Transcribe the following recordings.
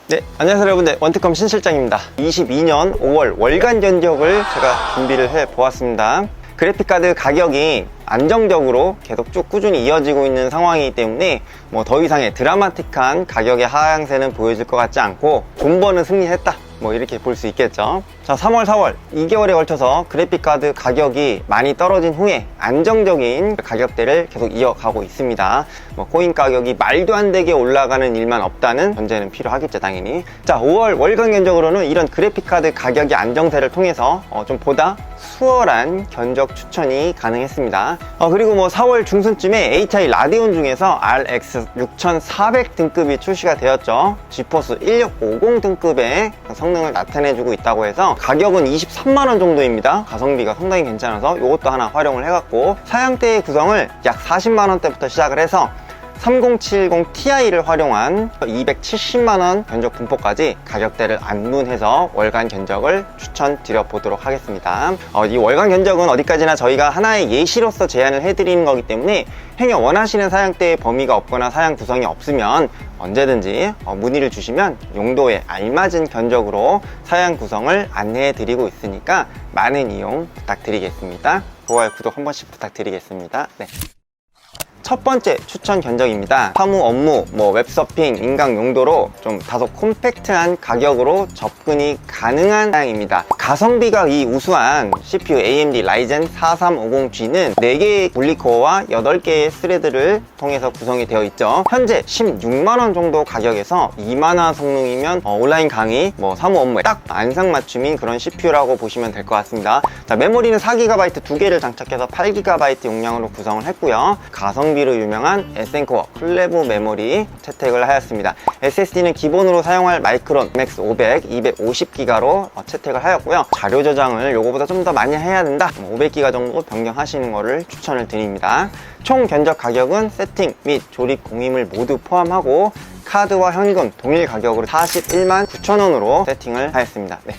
네, 안녕하세요 여러분들, 원특컴 신실장입니다. 22년 5월 월간 견적을 제가 준비를 해 보았습니다. 그래픽카드 가격이 안정적으로 계속 쭉 꾸준히 이어지고 있는 상황이기 때문에 뭐 더 이상의 드라마틱한 가격의 하향세는 보여질 것 같지 않고 존버는 승리했다, 뭐 이렇게 볼 수 있겠죠. 자, 3월 4월 2개월에 걸쳐서 그래픽카드 가격이 많이 떨어진 후에 안정적인 가격대를 계속 이어가고 있습니다. 뭐 코인 가격이 말도 안 되게 올라가는 일만 없다는 전제는 필요하겠죠, 당연히. 자, 5월 월간 견적으로는 이런 그래픽카드 가격의 안정세를 통해서 좀 보다 수월한 견적 추천이 가능했습니다. 그리고 뭐 4월 중순쯤에 HI 라데온 중에서 RX 6400 등급이 출시가 되었죠. 지포스 1650 등급의 성능을 나타내주고 있다고 해서 가격은 23만원 정도입니다. 가성비가 상당히 괜찮아서 이것도 하나 활용을 해갖고 사양대의 구성을 약 40만원대부터 시작을 해서 3070 Ti를 활용한 270만원 견적 분포까지 가격대를 안문해서 월간 견적을 추천드려 보도록 하겠습니다. 이 월간 견적은 어디까지나 저희가 하나의 예시로서 제안을 해드리는 거기 때문에 행여 원하시는 사양대의 범위가 없거나 사양 구성이 없으면 언제든지 문의를 주시면 용도에 알맞은 견적으로 사양 구성을 안내해 드리고 있으니까 많은 이용 부탁드리겠습니다. 좋아요, 구독 한 번씩 부탁드리겠습니다. 네. 첫 번째 추천 견적입니다. 사무 업무, 웹서핑, 인강 용도로 좀 다소 콤팩트한 가격으로 접근이 가능한 사양입니다. 가성비가 우수한 CPU AMD Ryzen 4350G는 4개의 분리코어와 8개의 스레드를 통해서 구성이 되어 있죠. 현재 16만원 정도 가격에서 2만화 성능이면 온라인 강의, 사무 업무에 딱 안상맞춤인 그런 CPU라고 보시면 될 것 같습니다. 자, 메모리는 4GB 2개를 장착해서 8GB 용량으로 구성을 했고요. 가성비로 유명한 에센코어 클레브 메모리 채택을 하였습니다. SSD는 기본으로 사용할 마이크론 MX 500 250기가로 채택을 하였고요. 자료 저장을 요거보다 좀 더 많이 해야 된다, 500기가 정도 변경하시는 거를 추천을 드립니다. 총 견적 가격은 세팅 및 조립 공임을 모두 포함하고 카드와 현금 동일 가격으로 41만 9천원으로 세팅을 하였습니다. 네.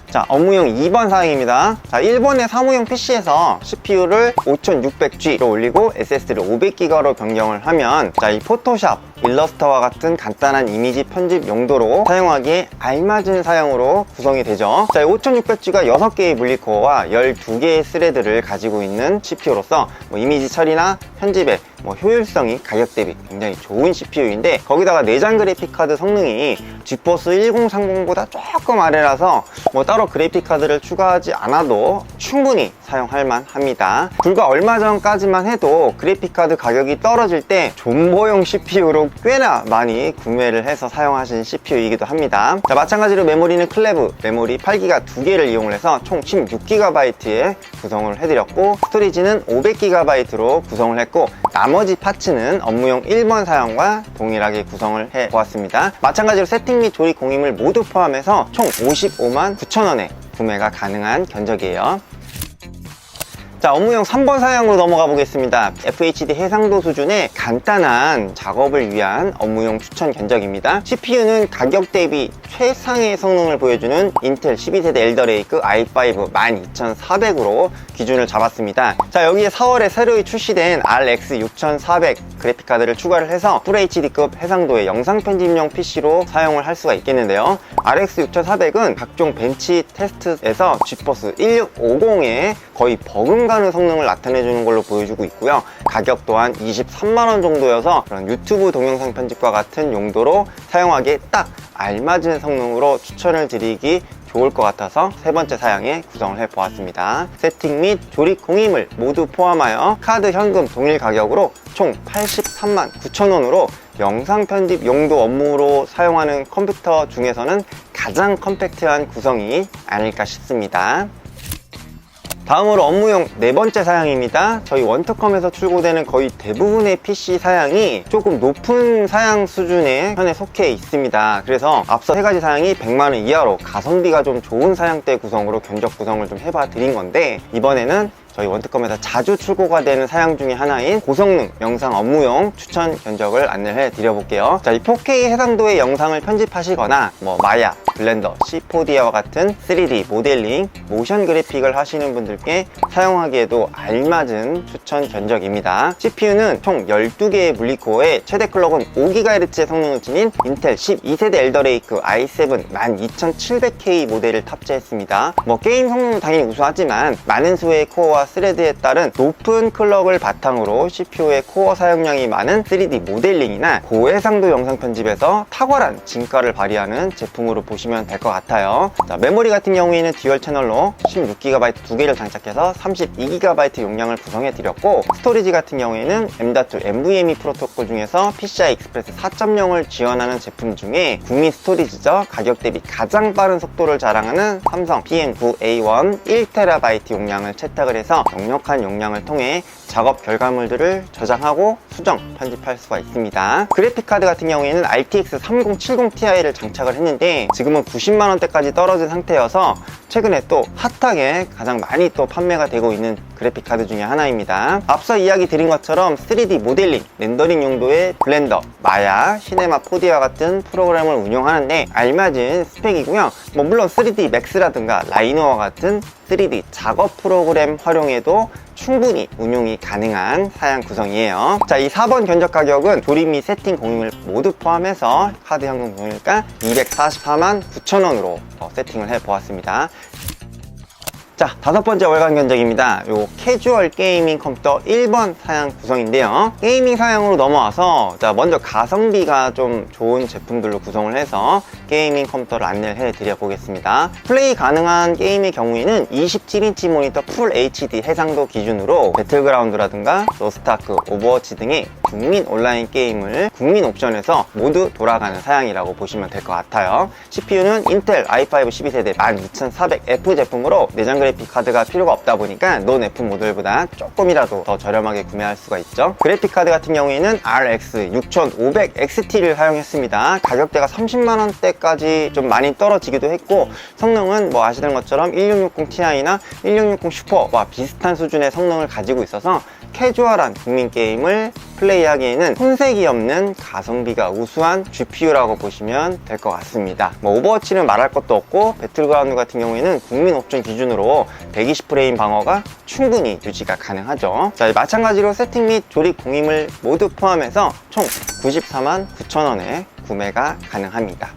자, 업무용 2번 사항입니다. 자, 일본의 사무용 PC에서 CPU를 5600G로 올리고 SSD를 500기가로 변경을 하면 이 포토샵, 일러스트와 같은 간단한 이미지 편집 용도로 사용하기에 알맞은 사양으로 구성이 되죠. 자, 5600G가 6개의 물리코어와 12개의 스레드를 가지고 있는 CPU로서 이미지 처리나 편집에 효율성이 가격 대비 굉장히 좋은 CPU인데, 거기다가 내장 그래픽카드 성능이 지포스 1030보다 조금 아래라서 따로 그래픽카드를 추가하지 않아도 충분히 사용할 만합니다. 불과 얼마 전까지만 해도 그래픽카드 가격이 떨어질 때 존버용 CPU로 꽤나 많이 구매를 해서 사용하신 CPU이기도 합니다. 자, 마찬가지로 메모리는 클레브 메모리 8기가 2개를 이용을 해서 총 16GB의 구성을 해드렸고, 스토리지는 500GB로 구성을 했고, 나머지 파츠는 업무용 1번 사용과 동일하게 구성을 해 보았습니다. 마찬가지로 세팅 및 조립 공임을 모두 포함해서 총 55만 9천원에 구매가 가능한 견적이에요. 자, 업무용 3번 사양으로 넘어가 보겠습니다. FHD 해상도 수준의 간단한 작업을 위한 업무용 추천 견적입니다. CPU는 가격 대비 최상의 성능을 보여주는 인텔 12세대 엘더레이크 i5 12400으로 기준을 잡았습니다. 자, 여기에 4월에 새로 출시된 RX 6400 그래픽카드를 추가를 해서 FHD급 해상도의 영상 편집용 PC로 사용을 할 수가 있겠는데요. RX 6400은 각종 벤치 테스트에서 지포스 1650에 거의 버금가는 성능을 나타내주는 걸로 보여주고 있고요. 가격 또한 23만원 정도여서 그런 유튜브 동영상 편집과 같은 용도로 사용하기에 딱 알맞은 성능으로 추천을 드리기 좋을 것 같아서 세 번째 사양에 구성을 해 보았습니다. 세팅 및 조립 공임을 모두 포함하여 카드 현금 동일 가격으로 총 83만 9천원으로 영상 편집 용도 업무로 사용하는 컴퓨터 중에서는 가장 컴팩트한 구성이 아닐까 싶습니다. 다음으로 업무용 네 번째 사양입니다. 저희 원특컴에서 출고되는 거의 대부분의 PC 사양이 조금 높은 사양 수준의 편에 속해 있습니다. 그래서 앞서 세 가지 사양이 100만원 이하로 가성비가 좀 좋은 사양대 구성으로 견적 구성을 좀 해봐 드린 건데, 이번에는 저희 원특검에서 자주 출고가 되는 사양 중에 하나인 고성능 영상 업무용 추천 견적을 안내해 드려볼게요. 자, 이 4K 해상도의 영상을 편집하시거나 마야, 블렌더, C4D와 같은 3D 모델링, 모션 그래픽을 하시는 분들께 사용하기에도 알맞은 추천 견적입니다. CPU는 총 12개의 물리코어에 최대 클럭은 5GHz의 성능을 지닌 인텔 12세대 엘더레이크 i7 12700K 모델을 탑재했습니다. 게임 성능은 당연히 우수하지만 많은 수의 코어와 스레드에 따른 높은 클럭을 바탕으로 CPU의 코어 사용량이 많은 3D 모델링이나 고해상도 영상 편집에서 탁월한 진가를 발휘하는 제품으로 보시면 될 것 같아요. 자, 메모리 같은 경우에는 듀얼 채널로 16GB 2개를 장착해서 32GB 용량을 구성해 드렸고, 스토리지 같은 경우에는 M.2 NVMe 프로토콜 중에서 PCI Express 4.0을 지원하는 제품 중에 국민 스토리지죠. 가격 대비 가장 빠른 속도를 자랑하는 삼성 PM9A1 1TB 용량을 채택을 해서 넉넉한 용량을 통해 작업 결과물들을 저장하고 수정, 편집할 수가 있습니다. 그래픽카드 같은 경우에는 RTX 3070ti를 장착을 했는데 지금은 90만원대까지 떨어진 상태여서 최근에 또 핫하게 가장 많이 또 판매가 되고 있는 그래픽카드 중에 하나입니다. 앞서 이야기 드린 것처럼 3D 모델링, 렌더링 용도의 블렌더, 마야, 시네마 4D와 같은 프로그램을 운용하는데 알맞은 스펙이고요. 물론 3D 맥스라든가 라이노와 같은 3D 작업 프로그램 활용에도 충분히 운용이 가능한 사양 구성이에요. 자, 이 4번 견적 가격은 조립 및 세팅 공임을 모두 포함해서 카드 현금 공일가 244만 9천원으로 세팅을 해 보았습니다. 자, 5번째 월간 견적입니다. 요 캐주얼 게이밍 컴퓨터 1번 사양 구성인데요. 게이밍 사양으로 넘어와서 먼저 가성비가 좀 좋은 제품들로 구성을 해서 게이밍 컴퓨터를 안내를 해드려 보겠습니다. 플레이 가능한 게임의 경우에는 27인치 모니터 풀 HD 해상도 기준으로 배틀그라운드라든가 로스트아크, 오버워치 등의 국민 온라인 게임을 국민 옵션에서 모두 돌아가는 사양이라고 보시면 될 것 같아요. CPU는 인텔 i5 12세대 12400F 제품으로 내장 그래픽 카드가 필요가 없다 보니까 논 F 모델보다 조금이라도 더 저렴하게 구매할 수가 있죠. 그래픽 카드 같은 경우에는 RX 6500XT를 사용했습니다. 가격대가 30만원대까지 좀 많이 떨어지기도 했고, 성능은 아시는 것처럼 1660ti나 1660 슈퍼와 비슷한 수준의 성능을 가지고 있어서 캐주얼한 국민 게임을 플레이하기에는 손색이 없는 가성비가 우수한 GPU라고 보시면 될 것 같습니다. 오버워치는 말할 것도 없고, 배틀그라운드 같은 경우에는 국민 옵션 기준으로 120프레임 방어가 충분히 유지가 가능하죠. 자, 마찬가지로 세팅 및 조립 공임을 모두 포함해서 총 94만 9천원에 구매가 가능합니다.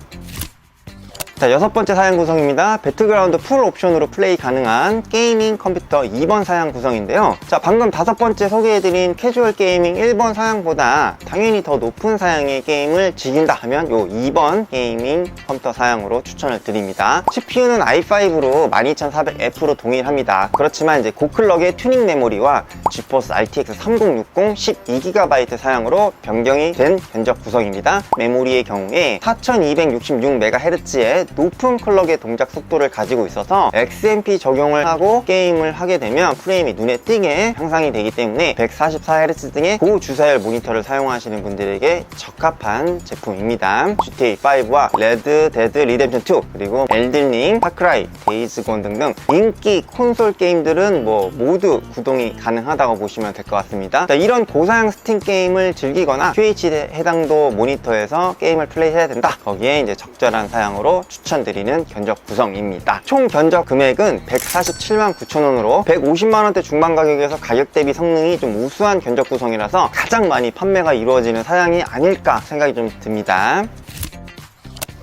자, 6번째 사양 구성입니다. 배틀그라운드 풀 옵션으로 플레이 가능한 게이밍 컴퓨터 2번 사양 구성인데요. 자, 방금 5번째 소개해드린 캐주얼 게이밍 1번 사양보다 당연히 더 높은 사양의 게임을 즐긴다 하면 요 2번 게이밍 컴퓨터 사양으로 추천을 드립니다. CPU는 i5로 12400F로 동일합니다. 그렇지만 이제 고클럭의 튜닝 메모리와 지포스 RTX 3060 12GB 사양으로 변경이 된 견적 구성입니다. 메모리의 경우에 4266MHz의 높은 클럭의 동작 속도를 가지고 있어서 XMP 적용을 하고 게임을 하게 되면 프레임이 눈에 띄게 향상이 되기 때문에 144Hz 등의 고주사율 모니터를 사용하시는 분들에게 적합한 제품입니다. GTA5와 레드 데드 리뎀션 2, 그리고 엘든링, 파크라이, 데이즈곤 등등 인기 콘솔 게임들은 모두 구동이 가능하다고 보시면 될 것 같습니다. 자, 이런 고사양 스팀 게임을 즐기거나 QHD 해상도 모니터에서 게임을 플레이해야 된다, 거기에 이제 적절한 사양으로 추천드리는 견적 구성입니다. 총 견적 금액은 147만 9천원으로 150만원대 중반 가격에서 가격 대비 성능이 좀 우수한 견적 구성이라서 가장 많이 판매가 이루어지는 사양이 아닐까 생각이 좀 듭니다.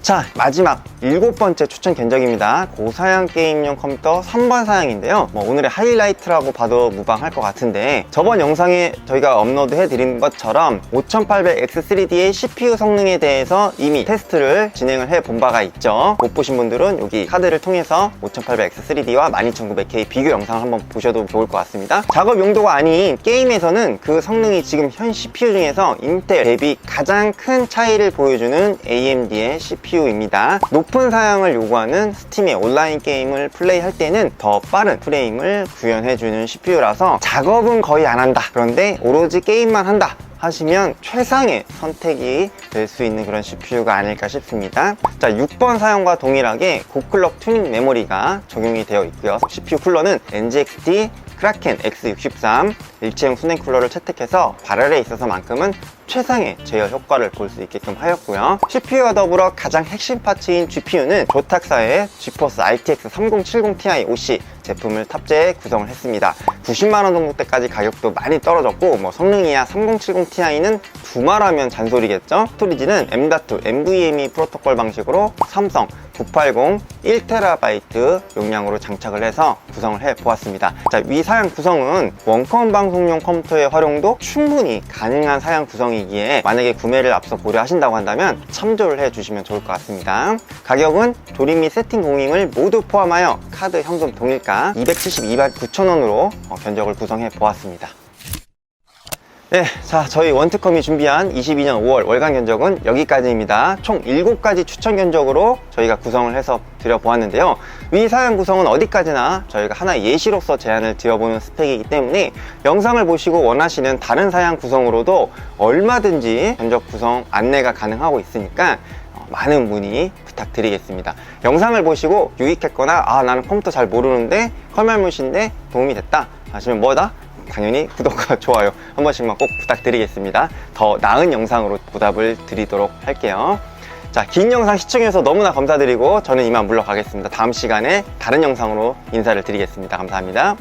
자, 마지막 7번째 추천 견적입니다. 고사양 게임용 컴퓨터 3번 사양인데요. 오늘의 하이라이트라고 봐도 무방할 것 같은데, 저번 영상에 저희가 업로드 해드린 것처럼 5800X3D의 CPU 성능에 대해서 이미 테스트를 진행을 해본 바가 있죠. 못 보신 분들은 여기 카드를 통해서 5800X3D와 12900K 비교 영상을 한번 보셔도 좋을 것 같습니다. 작업 용도가 아닌 게임에서는 그 성능이 지금 현 CPU 중에서 인텔 대비 가장 큰 차이를 보여주는 AMD의 CPU입니다. 높은 사양을 요구하는 스팀의 온라인 게임을 플레이할 때는 더 빠른 프레임을 구현해주는 CPU라서 작업은 거의 안 한다, 그런데 오로지 게임만 한다 하시면 최상의 선택이 될 수 있는 그런 CPU가 아닐까 싶습니다. 자, 6번 사용과 동일하게 고클럭 튜닝 메모리가 적용이 되어 있고요. CPU 쿨러는 NGXT 크라켄 X63 일체형 수냉 쿨러를 채택해서 발열에 있어서만큼은 최상의 제어 효과를 볼 수 있게끔 하였고요. CPU와 더불어 가장 핵심 파츠인 GPU는 조탁사의 지포스 RTX 3070 Ti OC 제품을 탑재해 구성을 했습니다. 90만원 정도대까지 가격도 많이 떨어졌고, 성능이야 3070 Ti는 두말하면 잔소리겠죠. 스토리지는 M.2 NVMe 프로토콜 방식으로 삼성 980 1TB 용량으로 장착을 해서 구성을 해 보았습니다. 자, 위 사양 구성은 원컴 방송용 컴퓨터의 활용도 충분히 가능한 사양 구성이기에 만약에 구매를 앞서 고려하신다고 한다면 참조를 해 주시면 좋을 것 같습니다. 가격은 조립 및 세팅 공임을 모두 포함하여 카드 현금 동일가 272만 9천원으로 견적을 구성해 보았습니다. 네, 자, 저희 원특컴이 준비한 22년 5월 월간 견적은 여기까지입니다. 총 7가지 추천 견적으로 저희가 구성을 해서 드려보았는데요. 위 사양 구성은 어디까지나 저희가 하나의 예시로서 제안을 드려보는 스펙이기 때문에 영상을 보시고 원하시는 다른 사양 구성으로도 얼마든지 견적 구성 안내가 가능하고 있으니까 많은 문의 부탁드리겠습니다. 영상을 보시고 유익했거나 나는 컴퓨터 잘 모르는데 컬말무시인데 도움이 됐다 하시면 뭐다? 당연히 구독과 좋아요 한 번씩만 꼭 부탁드리겠습니다. 더 나은 영상으로 보답을 드리도록 할게요. 자, 긴 영상 시청해주셔서 너무나 감사드리고 저는 이만 물러가겠습니다. 다음 시간에 다른 영상으로 인사를 드리겠습니다. 감사합니다.